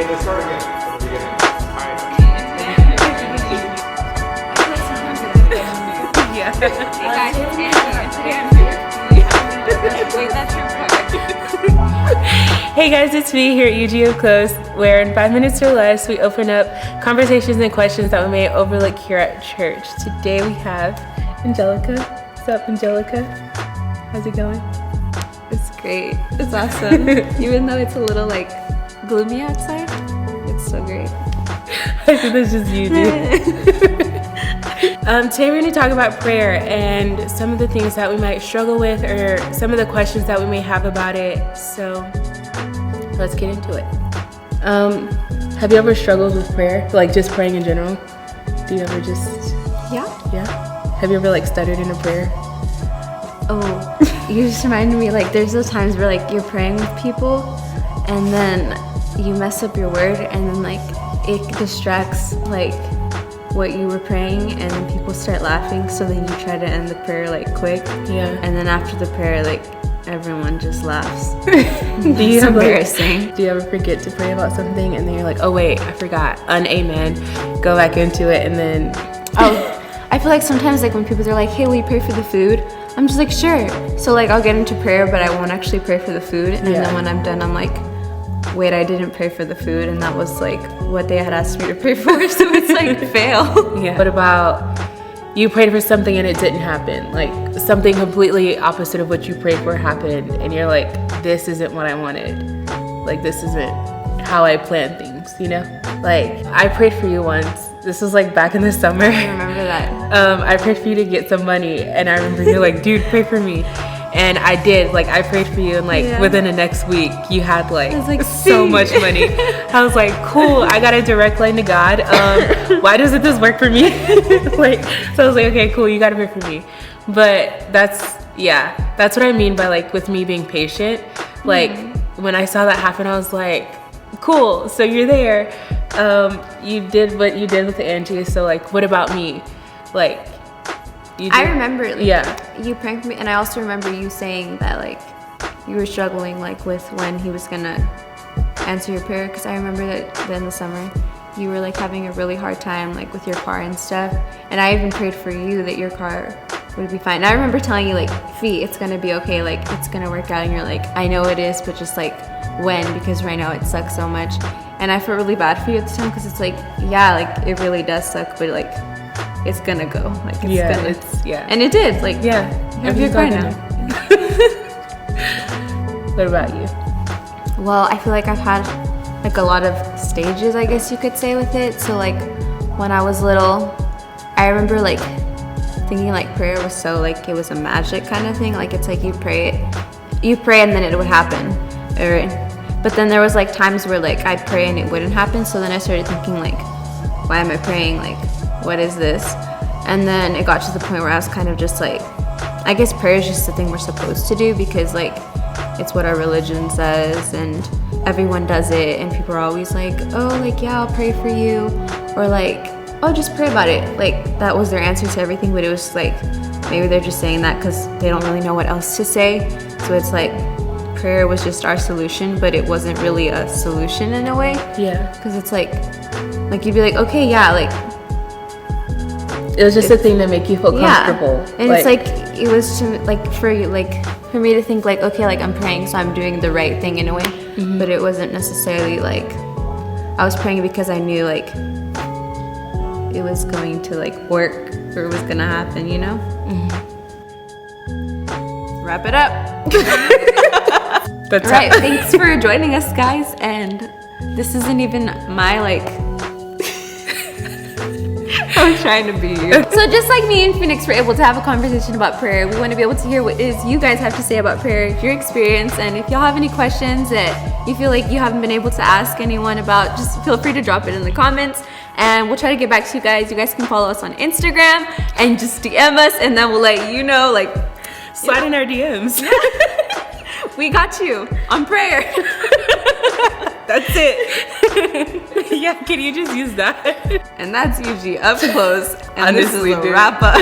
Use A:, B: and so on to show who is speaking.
A: let's start again from the beginning.
B: Yeah.
C: Hey guys, it's Angie, and today I'm here. Wait, that's your part.
B: Hey guys, it's me here at UGO Close, where in 5 minutes or less we open up conversations and questions that we may overlook here at church. Today we have Angelica. What's up, Angelica? How's it going?
C: It's great. It's awesome. Even though it's a little like gloomy outside, it's so great.
B: I think that's just you, dude. Today we're going to talk about prayer and some of the things that we might struggle with or some of the questions that we may have about it. So let's get into it. Have you ever struggled with prayer? Like just praying in general? Do you ever just... Yeah? Have you ever like stuttered in a prayer?
C: Oh, you just reminded me, like, there's those times where, like, you're praying with people, and then you mess up your word, and then, like, it distracts, like, what you were praying, and then people start laughing, so then you try to end the prayer, like, quick. Yeah. And then after the prayer, like, everyone just laughs. It's embarrassing.
B: Do you ever forget to pray about something, and then you're like, oh, wait, I forgot. Amen. Go back into it, and then...
C: Oh, I feel like sometimes, like, when people are like, hey, will you pray for the food? I'm just like, sure. So like I'll get into prayer, but I won't actually pray for the food. And then when I'm done, I'm like, wait, I didn't pray for the food. And that was like what they had asked me to pray for. So it's like fail.
B: Yeah. What about you prayed for something and it didn't happen? Like something completely opposite of what you prayed for happened. And you're like, this isn't what I wanted. Like this isn't how I planned things, you know? Like I prayed for you once. This was like back in the summer.
C: I remember that.
B: I prayed for you to get some money, and I remember you're like, dude, pray for me. And I did, like I prayed for you, and like within the next week you had like so much money. I was like, cool, I got a direct line to God. Why doesn't this work for me? Like, so I was like, okay, cool, you gotta pray for me. But that's what I mean by like with me being patient. Like when I saw that happen, I was like, cool, so you're there. You did what you did with Angie, so like what about me? Like
C: I remember you praying for me, and I also remember you saying that like you were struggling like with when he was gonna answer your prayer, because I remember that in the summer you were like having a really hard time like with your car and stuff, and I even prayed for you that your car would be fine. And I remember telling you like, Fee, it's gonna be okay, like it's gonna work out, and you're like, I know it is, but just like when, because right now it sucks so much. And I felt really bad for you at the time, because it's like, like it really does suck, but like it's gonna go, like it's gonna, and it did, like you have your car now.
B: What about you?
C: Well, I feel like I've had like a lot of stages, I guess you could say, with it. So like when I was little, I remember like thinking like prayer was so like it was a magic kind of thing, like it's like you pray and then it would happen. But then there was like times where like I'd pray and it wouldn't happen, so then I started thinking like, why am I praying, like what is this? And then it got to the point where I was kind of just like, I guess prayer is just the thing we're supposed to do, because like it's what our religion says and everyone does it, and people are always like, oh, like I'll pray for you, or like, oh, just pray about it. Like that was their answer to everything, but it was like maybe they're just saying that because they don't really know what else to say. So it's like prayer was just our solution, but it wasn't really a solution in a way. Yeah. Because it's like you'd be like, okay, like
B: it was just a thing to make you feel comfortable.
C: And like, it's like it was to like for me to think like, okay, like I'm praying, so I'm doing the right thing in a way. Mm-hmm. But it wasn't necessarily like I was praying because I knew like it was going to like work, or it was gonna happen, you know? Mm-hmm. Wrap it up. That's all right. Thanks for joining us, guys. And this isn't even my like. I'm trying to be you. So just like me and Phoenix were able to have a conversation about prayer, we want to be able to hear what is you guys have to say about prayer, your experience, and if y'all have any questions that you feel like you haven't been able to ask anyone about, just feel free to drop it in the comments, and we'll try to get back to you guys. You guys can follow us on Instagram and just DM us, and then we'll let you know, like,
B: slide in our DMs.
C: We got you on prayer.
B: That's it. Yeah, can you just use that?
C: And that's usually up close. And
B: honestly,
C: this is a wrap up.